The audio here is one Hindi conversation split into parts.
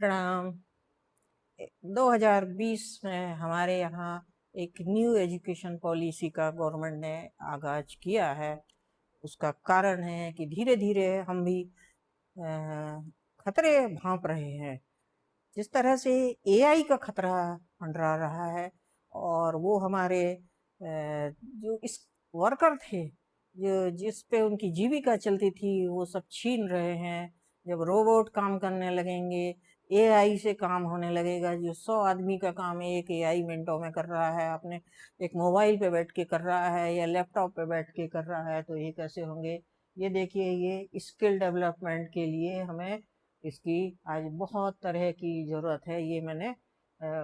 प्रणाम। 2020 में हमारे यहाँ एक न्यू एजुकेशन पॉलिसी का गवर्नमेंट ने आगाज किया है। उसका कारण है कि धीरे धीरे हम भी खतरे भांप रहे हैं। जिस तरह से एआई का खतरा मंडरा रहा है और वो हमारे जो इस वर्कर थे, जो जिस पे उनकी जीविका चलती थी, वो सब छीन रहे हैं। जब रोबोट काम करने लगेंगे, एआई से काम होने लगेगा, जो 100 आदमी का काम एक एआई मिनटों में कर रहा है, अपने एक मोबाइल पे बैठ के कर रहा है या लैपटॉप पे बैठ के कर रहा है, तो ये कैसे होंगे। ये देखिए, ये स्किल डेवलपमेंट के लिए हमें इसकी आज बहुत तरह की ज़रूरत है। ये मैंने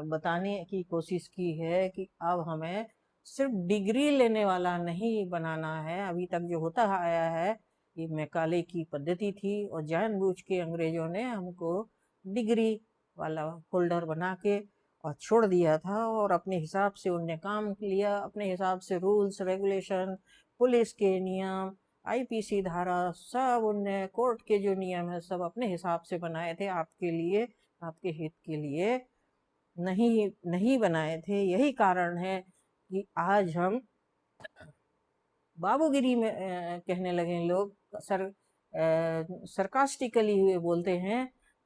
बताने की कोशिश की है कि अब हमें सिर्फ डिग्री लेने वाला नहीं बनाना है। अभी तक जो होता आया है, ये मैकाले की पद्धति थी और जानबूझ के अंग्रेजों ने हमको डिग्री वाला होल्डर बना के और छोड़ दिया था, और अपने हिसाब से उनने काम लिया, अपने हिसाब से रूल्स रेगुलेशन, पुलिस के नियम, आईपीसी धारा, सब उनने कोर्ट के जो नियम है सब अपने हिसाब से बनाए थे, आपके लिए, आपके हित के लिए नहीं नहीं बनाए थे। यही कारण है कि आज हम बाबूगिरी में कहने लगे लोग, सरकास्टिकली हुए बोलते हैं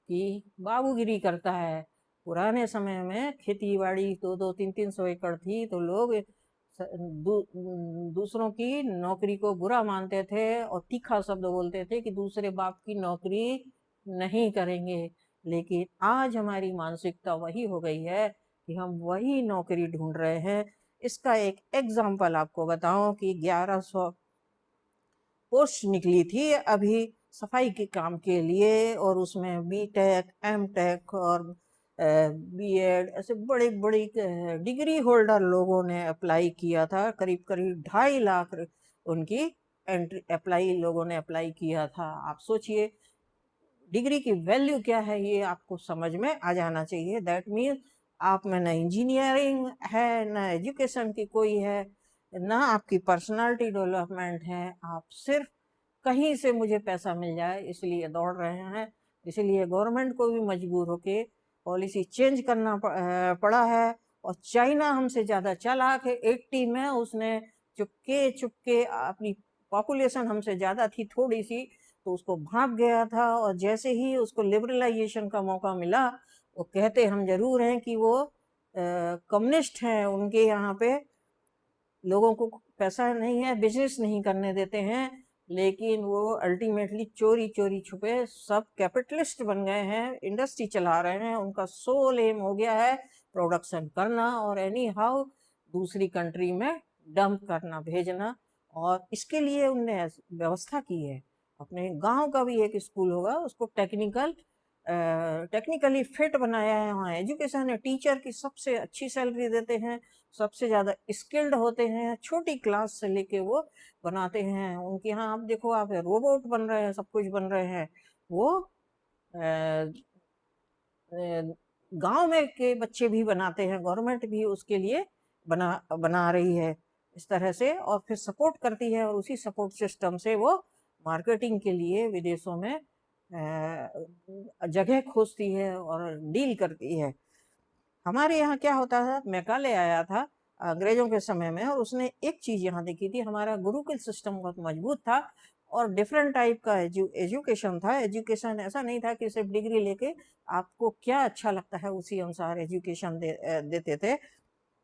कि बाबूगिरी करता है। पुराने समय में खेती बाड़ी 2-2, 3-3 सौ एकड़ थी, तो लोग दूसरों की नौकरी को बुरा मानते थे और तीखा शब्द बोलते थे कि दूसरे बाप की नौकरी नहीं करेंगे। लेकिन आज हमारी मानसिकता वही हो गई है कि हम वही नौकरी ढूंढ रहे हैं। इसका एक एग्जाम्पल आपको बताऊं कि 1100 पोस्ट निकली थी अभी सफाई के काम के लिए, और उसमें बीटेक, एमटेक और बीएड, ऐसे बड़ी बड़ी डिग्री होल्डर लोगों ने अप्लाई किया था। करीब करीब 2.5 लाख उनकी एंट्री अप्लाई लोगों ने अप्लाई किया था। आप सोचिए डिग्री की वैल्यू क्या है, ये आपको समझ में आ जाना चाहिए। दैट मीन्स आप में ना इंजीनियरिंग है, ना एजुकेशन की कोई है, ना आपकी पर्सनालिटी डेवलपमेंट है। आप सिर्फ कहीं से मुझे पैसा मिल जाए इसलिए दौड़ रहे हैं। इसलिए गवर्नमेंट को भी मजबूर होके पॉलिसी चेंज करना पड़ा है। और चाइना हमसे ज़्यादा चालाक है। 80 में उसने चुपके चुपके, अपनी पॉपुलेशन हमसे ज़्यादा थी थोड़ी सी, तो उसको भाग गया था, और जैसे ही उसको लिबरलाइजेशन का मौका मिला, वो कहते हम जरूर हैं कि वो कम्युनिस्ट हैं, उनके यहाँ पे लोगों को पैसा नहीं है, बिजनेस नहीं करने देते हैं, लेकिन वो अल्टीमेटली चोरी चोरी छुपे सब कैपिटलिस्ट बन गए हैं, इंडस्ट्री चला रहे हैं। उनका सोल एम हो गया है प्रोडक्शन करना और एनी हाउ दूसरी कंट्री में डंप करना, भेजना। और इसके लिए उनने व्यवस्था की है। अपने गांव का भी एक स्कूल होगा, उसको टेक्निकली फिट बनाया है। वहाँ एजुकेशन है, टीचर की सबसे अच्छी सैलरी देते हैं, सबसे ज़्यादा स्किल्ड होते हैं, छोटी क्लास से लेके वो बनाते हैं। उनके यहाँ आप देखो, आप रोबोट बन रहे हैं, सब कुछ बन रहे हैं। वो गांव में के बच्चे भी बनाते हैं, गवर्नमेंट भी उसके लिए बना बना रही है इस तरह से, और फिर सपोर्ट करती है, और उसी सपोर्ट सिस्टम से वो मार्केटिंग के लिए विदेशों में जगह खोजती है और डील करती है। हमारे यहाँ क्या होता था, मैकाले आया था अंग्रेजों के समय में, और उसने एक चीज यहाँ देखी थी, हमारा गुरुकुल सिस्टम बहुत मजबूत था और डिफरेंट टाइप का एजुकेशन था। एजुकेशन ऐसा नहीं था कि सिर्फ डिग्री लेके आपको क्या अच्छा लगता है उसी अनुसार एजुकेशन देते थे।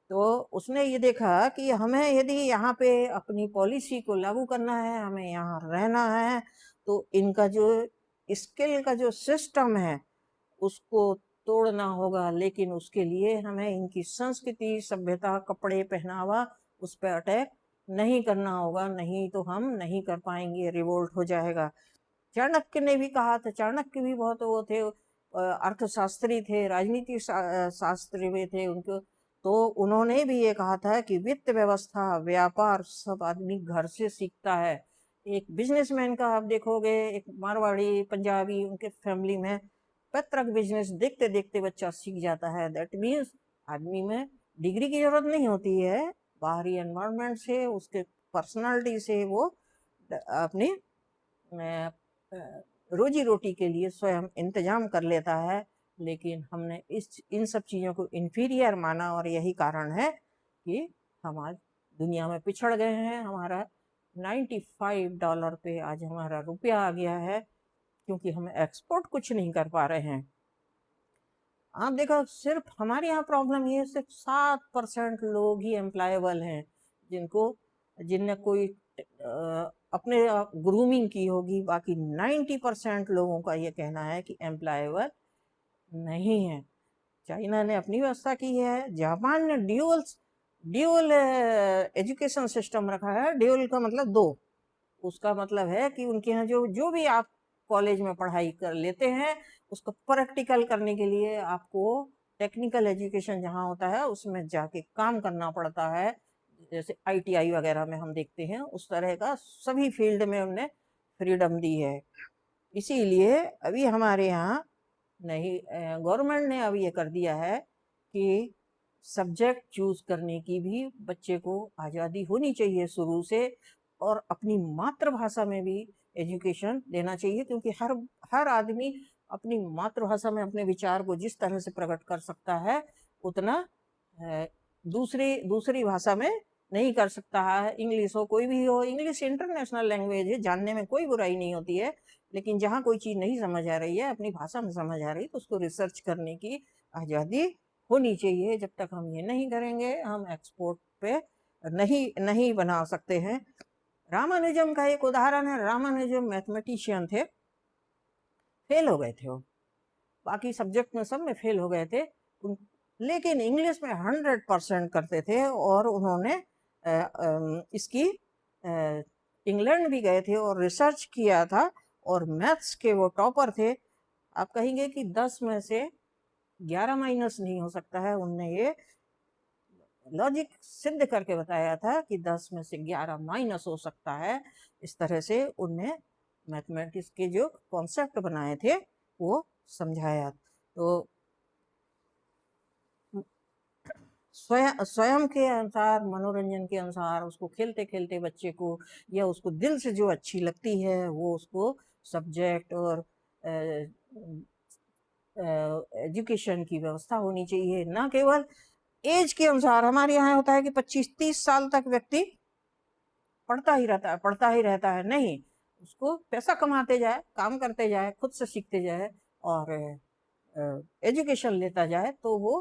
तो उसने ये देखा कि हमें यदि यहाँ पे अपनी पॉलिसी को लागू करना है, हमें यहाँ रहना है, तो इनका जो स्किल का जो सिस्टम है उसको तोड़ना होगा। लेकिन उसके लिए हमें इनकी संस्कृति, सभ्यता, कपड़े, पहनावा, उस पर अटैक नहीं करना होगा, नहीं तो हम नहीं कर पाएंगे, रिवोल्ट हो जाएगा। चाणक्य ने भी कहा था, चाणक्य भी बहुत वो थे, अर्थशास्त्री थे, राजनीति शास्त्री में थे उनको। तो उन्होंने भी ये कहा था कि वित्त व्यवस्था, व्यापार सब आदमी घर से सीखता है। एक बिजनेसमैन का आप देखोगे, एक मारवाड़ी, पंजाबी, उनके फैमिली में पैतृक बिजनेस देखते देखते बच्चा सीख जाता है। दैट मीन्स आदमी में डिग्री की जरूरत नहीं होती है, बाहरी एनवायरनमेंट से, उसके पर्सनालिटी से वो अपनी रोजी रोटी के लिए स्वयं इंतजाम कर लेता है। लेकिन हमने इन सब चीज़ों को इन्फीरियर माना, और यही कारण है कि हम आज दुनिया में पिछड़ गए हैं। हमारा $95 पे आज हमारा रुपया आ गया है, क्योंकि हम एक्सपोर्ट कुछ नहीं कर पा रहे हैं। आप देखो, सिर्फ हमारे यहाँ प्रॉब्लम ये है, सिर्फ 7% लोग ही एम्प्लॉयबल हैं जिनने कोई अपने ग्रूमिंग की होगी। बाकी 90% लोगों का ये कहना है कि एम्प्लॉयबल नहीं है। चाइना ने अपनी व्यवस्था की है, जापान ने ड्यूअल एजुकेशन सिस्टम रखा है। ड्यूअल का मतलब दो, उसका मतलब है कि उनके यहाँ जो भी आप कॉलेज में पढ़ाई कर लेते हैं, उसको प्रैक्टिकल करने के लिए आपको टेक्निकल एजुकेशन जहाँ होता है उसमें जाके काम करना पड़ता है। जैसे ITI वगैरह में हम देखते हैं, उस तरह का सभी फील्ड में उन्हें फ्रीडम दी है। इसीलिए अभी हमारे यहाँ नहीं, गवर्नमेंट ने अब ये कर दिया है कि सब्जेक्ट चूज करने की भी बच्चे को आज़ादी होनी चाहिए शुरू से, और अपनी मातृभाषा में भी एजुकेशन देना चाहिए, क्योंकि हर आदमी अपनी मातृभाषा में अपने विचार को जिस तरह से प्रकट कर सकता है, उतना दूसरी दूसरी भाषा में नहीं कर सकता है। इंग्लिश हो, कोई भी हो, इंग्लिश इंटरनेशनल लैंग्वेज है, जानने में कोई बुराई नहीं होती है। लेकिन जहाँ कोई चीज़ नहीं समझ आ रही है, अपनी भाषा में समझ आ रही है, तो उसको रिसर्च करने की आज़ादी होनी चाहिए। जब तक हम ये नहीं करेंगे, हम एक्सपोर्ट पे नहीं बना सकते हैं। रामानुजम का एक उदाहरण है। रामानुजम मैथमेटिशियन थे, फेल हो गए थे वो, बाकी सब्जेक्ट में सब में फेल हो गए थे, लेकिन इंग्लिश में 100% करते थे। और उन्होंने इसकी इंग्लैंड भी गए थे और रिसर्च किया था, और मैथ्स के वो टॉपर थे। आप कहेंगे कि 10 में से 11 माइनस नहीं हो सकता है, उनने ये लॉजिक सिद्ध करके बताया था कि 10 में से 11 माइनस हो सकता है। इस तरह से उनने मैथमेटिक्स के जो कॉन्सेप्ट बनाए थे वो समझाया। तो स्वयं के अनुसार, मनोरंजन के अनुसार, उसको खेलते खेलते बच्चे को, या उसको दिल से जो अच्छी लगती है, वो उसको सब्जेक्ट और एजुकेशन की व्यवस्था होनी चाहिए। ना केवल एज के अनुसार, हमारे यहाँ होता है कि 25-30 साल तक व्यक्ति पढ़ता ही रहता है। नहीं, उसको पैसा कमाते जाए, काम करते जाए, खुद से सीखते जाए, और एजुकेशन लेता जाए, तो वो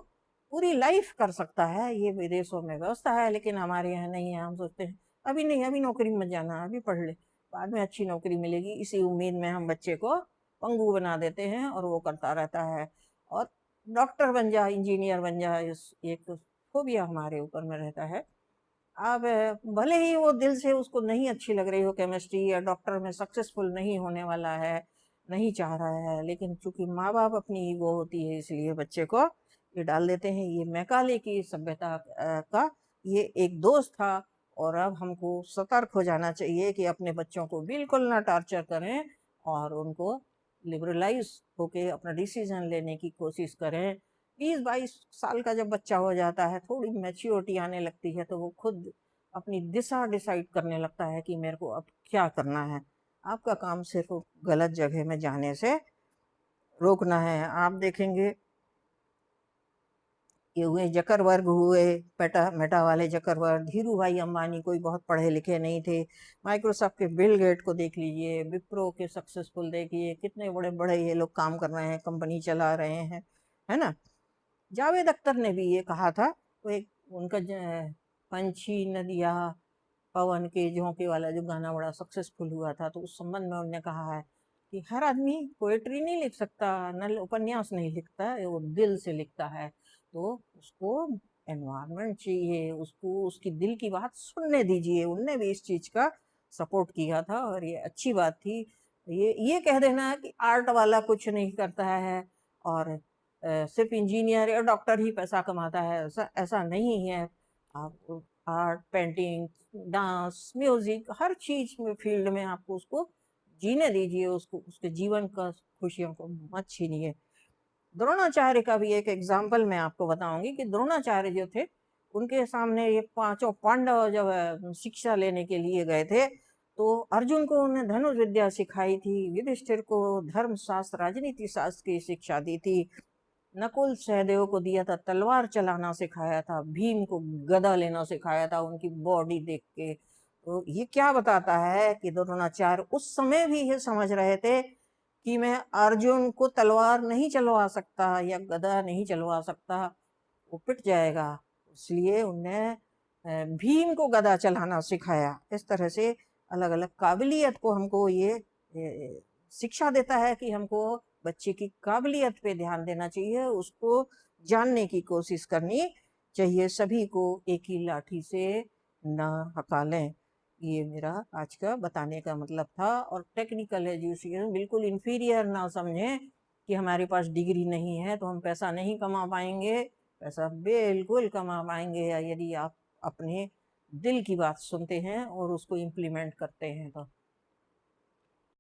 पूरी लाइफ कर सकता है। ये विदेशों में व्यवस्था है, लेकिन हमारे यहाँ नहीं है। हम सोचते हैं अभी नहीं, अभी नौकरी मत जाना, अभी पढ़ ले, बाद में अच्छी नौकरी मिलेगी। इसी उम्मीद में हम बच्चे को पंगु बना देते हैं, और वो करता रहता है। और डॉक्टर बन जा, इंजीनियर बन जा, एक फोबिया हमारे ऊपर में रहता है। अब भले ही वो दिल से उसको नहीं अच्छी लग रही हो केमिस्ट्री, या डॉक्टर में सक्सेसफुल नहीं होने वाला है, नहीं चाह रहा है, लेकिन चूंकि माँ बाप अपनी ईगो होती है, इसलिए बच्चे को ये डाल देते हैं। ये मैकाले की सभ्यता का ये एक दोस्त था। और अब हमको सतर्क हो जाना चाहिए कि अपने बच्चों को बिल्कुल ना टॉर्चर करें, और उनको लिबरलाइज होके अपना डिसीजन लेने की कोशिश करें। 20-22 साल का जब बच्चा हो जाता है, थोड़ी मैच्योरिटी आने लगती है, तो वो खुद अपनी दिशा डिसाइड करने लगता है कि मेरे को अब क्या करना है। आपका काम सिर्फ गलत जगह में जाने से रोकना है। आप देखेंगे, ये हुए जकरबर्ग हुए, मेटा वाले जकरबर्ग, धीरू भाई अंबानी कोई बहुत पढ़े लिखे नहीं थे। माइक्रोसॉफ्ट के बिल गेट को देख लीजिए, विप्रो के सक्सेसफुल देखिए, कितने बड़े बड़े ये लोग काम कर रहे हैं, कंपनी चला रहे हैं, है ना। जावेद अख्तर ने भी ये कहा था, वो एक उनका पंछी नदिया पवन के झोंके वाला जो गाना बड़ा सक्सेसफुल हुआ था, तो उस संबंध में उन्होंने कहा है कि हर आदमी पोएट्री नहीं लिख सकता, न उपन्यास नहीं लिखता, वो दिल से लिखता है। तो उसको एनवायरनमेंट चाहिए, उसको उसकी दिल की बात सुनने दीजिए। उनने भी इस चीज का सपोर्ट किया था, और ये अच्छी बात थी। ये कह देना कि आर्ट वाला कुछ नहीं करता है, और सिर्फ इंजीनियर या डॉक्टर ही पैसा कमाता है, ऐसा ऐसा नहीं है। आप आर्ट, पेंटिंग, डांस, म्यूजिक, हर चीज में फील्ड में आपको उसको जीने दीजिए, उसको उसके जीवन का खुशियों को मत छीनिए। द्रोणाचार्य का भी एक एग्जाम्पल मैं आपको बताऊंगी कि द्रोणाचार्य जो थे, उनके सामने ये पांचों पांडव जब शिक्षा लेने के लिए गए थे, तो अर्जुन को उन्हें धनुष विद्या सिखाई थी, युधिष्ठिर को धर्म शास्त्र, राजनीति शास्त्र की शिक्षा दी थी, नकुल सहदेव को दिया था, तलवार चलाना सिखाया था, भीम को गदा लेना सिखाया था उनकी बॉडी देख के। तो ये क्या बताता है कि द्रोणाचार्य उस समय भी ये समझ रहे थे कि मैं अर्जुन को तलवार नहीं चलवा सकता या गदा नहीं चलवा सकता, वो पिट जाएगा। इसलिए उन्हें भीम को गदा चलाना सिखाया। इस तरह से अलग अलग काबिलियत को हमको ये शिक्षा देता है कि हमको बच्चे की काबिलियत पे ध्यान देना चाहिए, उसको जानने की कोशिश करनी चाहिए, सभी को एक ही लाठी से ना हकालें। ये मेरा आज का बताने का मतलब था। और टेक्निकल एजुकेशन बिल्कुल इंफीरियर ना समझें कि हमारे पास डिग्री नहीं है तो हम पैसा नहीं कमा पाएंगे। पैसा बिल्कुल कमा पाएंगे यदि आप अपने दिल की बात सुनते हैं और उसको इम्प्लीमेंट करते हैं तो।